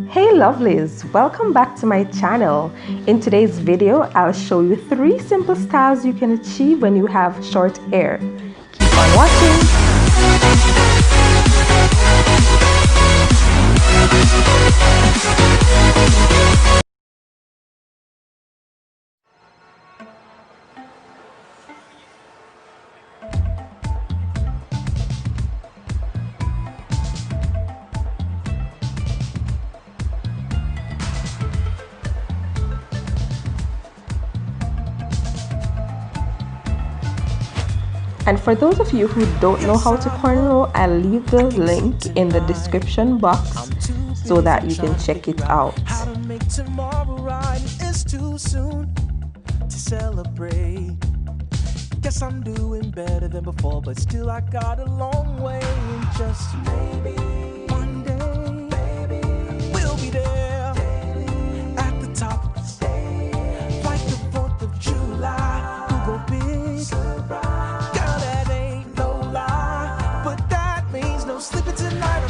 Hey lovelies, welcome back to my channel. In today's video, I'll show you 3 simple styles you can achieve when you have short hair. Keep on watching. And for those of you who don't know how to cornrow, I'll leave the link in the description box so that you can check it out. How to make tomorrow right, it's too soon to celebrate. Guess I'm doing better than before, but still I got a long way. And just maybe one day, baby, we'll be there at the top of the stage, like the 4th of July. We'll go big, surprise. Girl, that ain't no lie, but that means no sleeping tonight.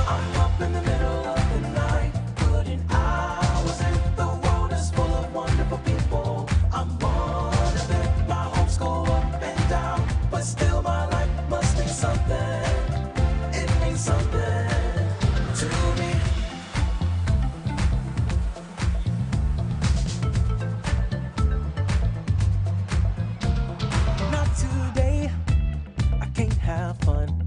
I'm up in the middle of the night, putting hours in. The world is full of wonderful people. I'm one of them. My hopes go up and down, but still my life must mean something. It means something to me. Not today, I can't have fun.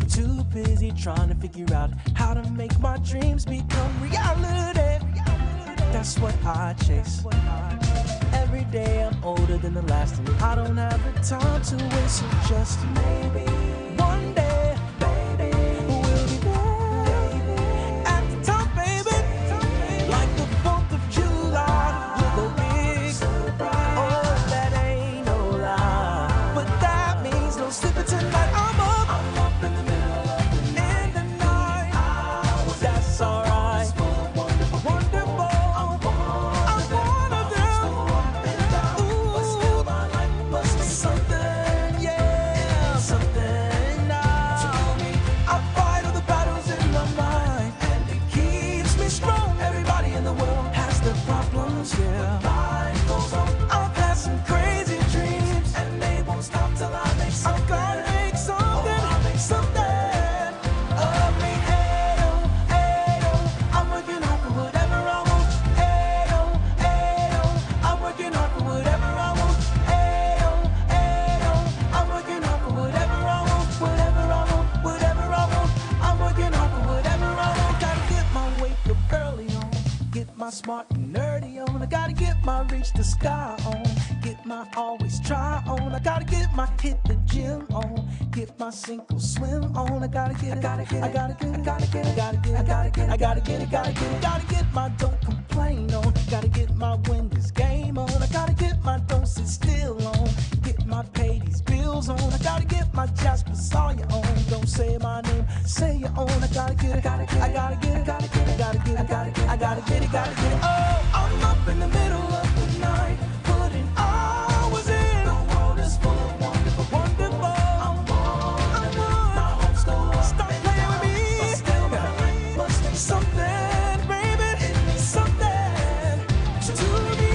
Too busy trying to figure out how to make my dreams become reality. That's what I chase. Every day I'm older than the last, and I don't have the time to waste. So just maybe one day, baby, we'll be there at the top, baby, like the 4th of July. We'll go big. Oh, that ain't no lie, but that means no sleeping tonight. I'm up in the middle of the night. That's alright. Wonderful. I'm one of them. Ooh, but still my life must be something, yeah, something now. I fight all the battles in my mind, and it keeps me strong. Everybody in the world has their problems, yeah. Life goes on. I've had some crazy dreams, and they won't stop till I make something. I gotta make something, something of me. Hey, oh, hey, oh. I'm working hard for whatever I want. Hey, oh, hey, oh. I'm working hard for whatever I want. Hey, oh, hey, oh. I'm working hard for whatever I want. Whatever I want, whatever I want. I'm working hard for whatever I want. Gotta get my wake up early on, get my smart and nerdy on. I gotta get my reach the sky on, get my always try on. I gotta get my hit the gym on, get my sink or swim on. I gotta get it, I gotta get it, I gotta get it, I gotta get it, I gotta get it, I gotta get it, I gotta get it, gotta get it, gotta get my don't complain on, gotta get my win this game on. I gotta get my don't sit still on, get my pay these bills on. I gotta get my Jasper Sawyer on, don't say my name, say your own. I gotta get it, I gotta get it, I gotta get it, I gotta get it, I gotta get it, I gotta get it, I gotta get it, gotta get it. Oh, I'm up in the middle of the night, putting hours in. The world is full of wonderful, wonderful. I'm one. My hopes go up. Stop playing with me. But still my life must mean something, baby. It means something to me.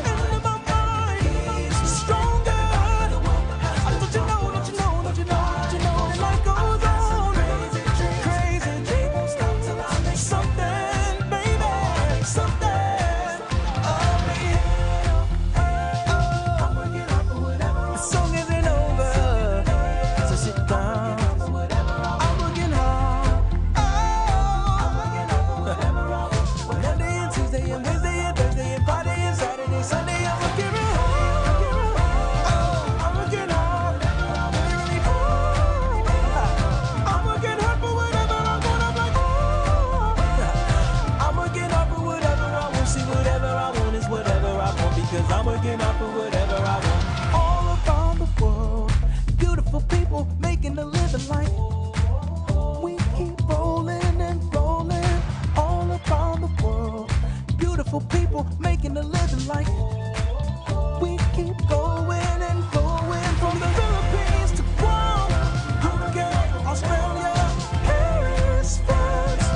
And my mind keeps me stronger. Don't you know, don't you know, don't you know, don't you know that life goes on. Crazy dreams won't stop till I make something, baby, something of me. I'm working hard for whatever. The song isn't over, so sit down. I'm working hard. I'm working hard for whatever I want. Monday and Tuesday and Wednesday and Thursday and Friday and Saturday, Sunday, I'm working hard. I'm working hard, really, really hard. I'm working hard for whatever I want. I'm like, I'm working hard for whatever I want. See, whatever I want is whatever I want, because I'm working hard for whatever I want. All around the world, beautiful people making a living like we keep rolling and rolling. All around the world, beautiful people making a living like we keep going and going. From the Philippines to Guam, UK, Australia, Paris, France,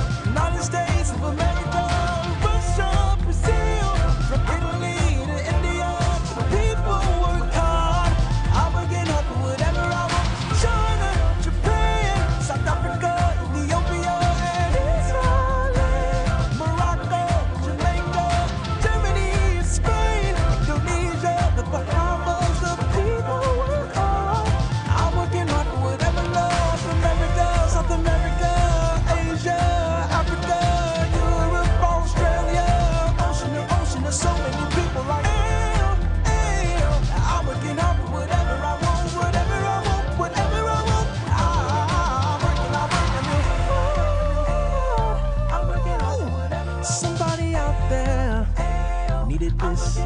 get this.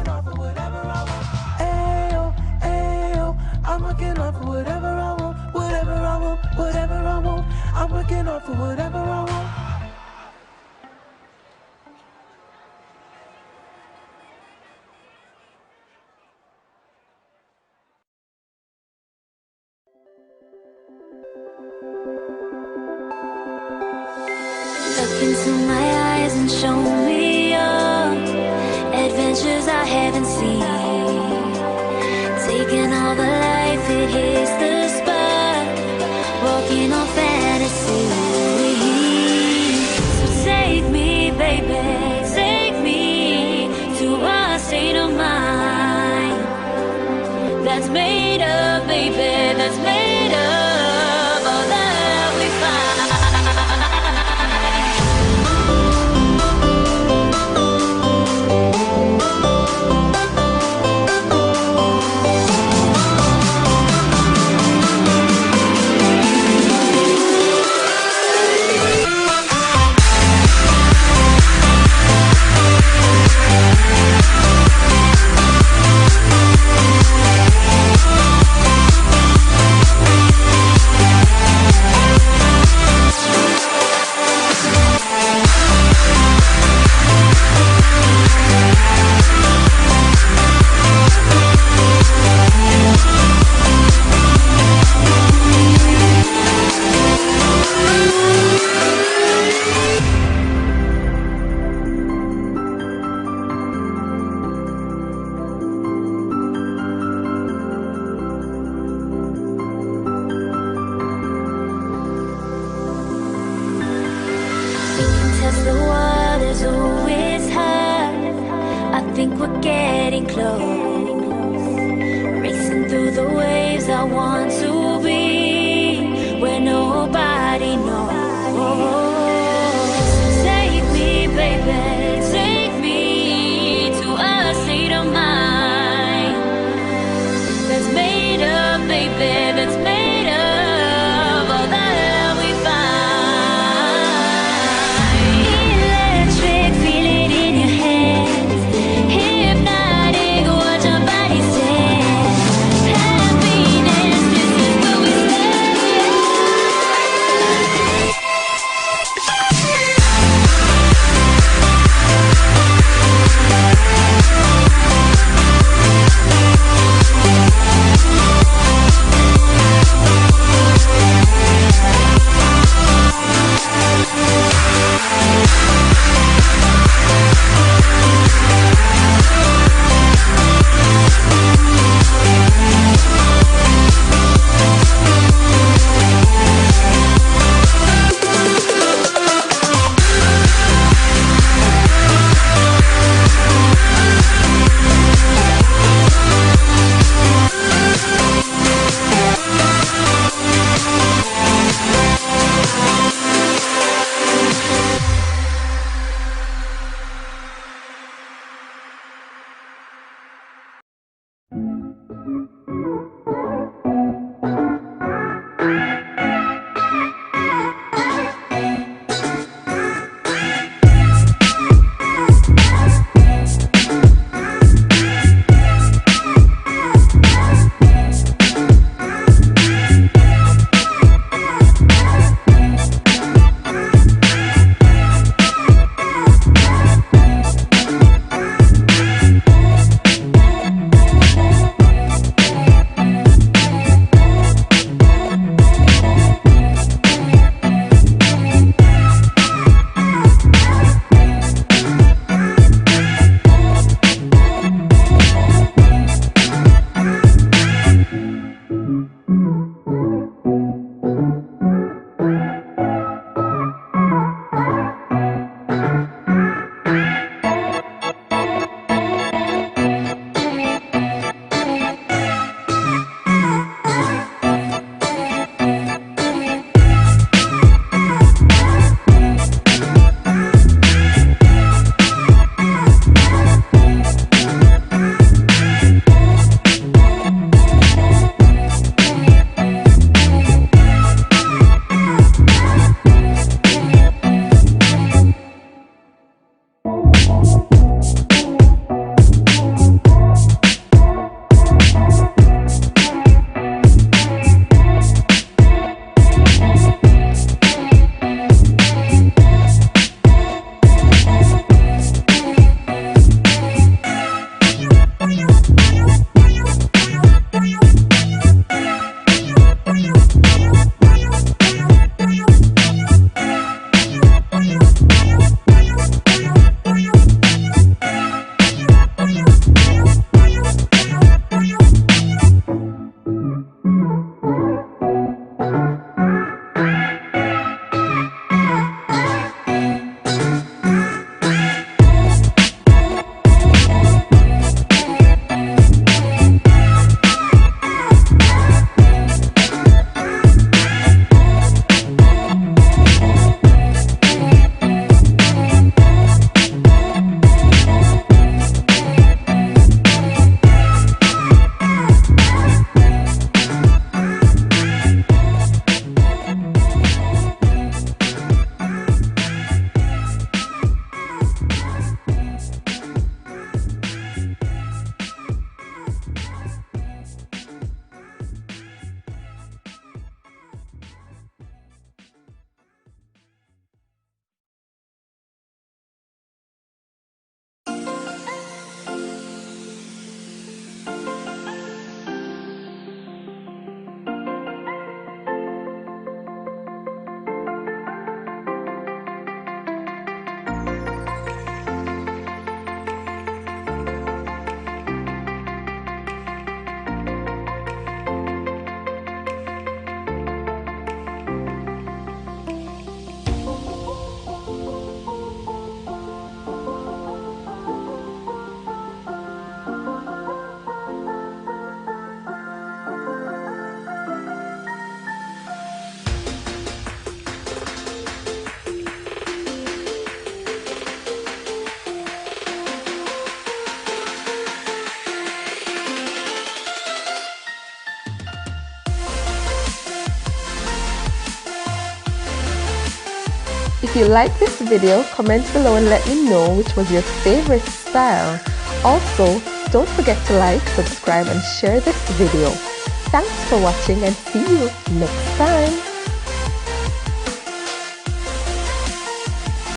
Ayo, ayo, I'm working hard for whatever I want, whatever I want, whatever I want. I'm working hard for whatever I want. Look into my eyes and show me your adventures I haven't seen. Taking all the life, it hits the spot. Walking on fantasy. So take me, baby, take me to a state of mind that's made up, baby, that's made up all that we find. Test the waters, oh it's hard. I think we're getting close. Racing through the waves, I want to be where nobody knows. Take me, baby, take me to a state of mind that's made up, baby, that's made up all that we find. If you like this video, comment below and let me know which was your favorite style. Also, don't forget to like, subscribe and share this video. Thanks for watching and see you next time.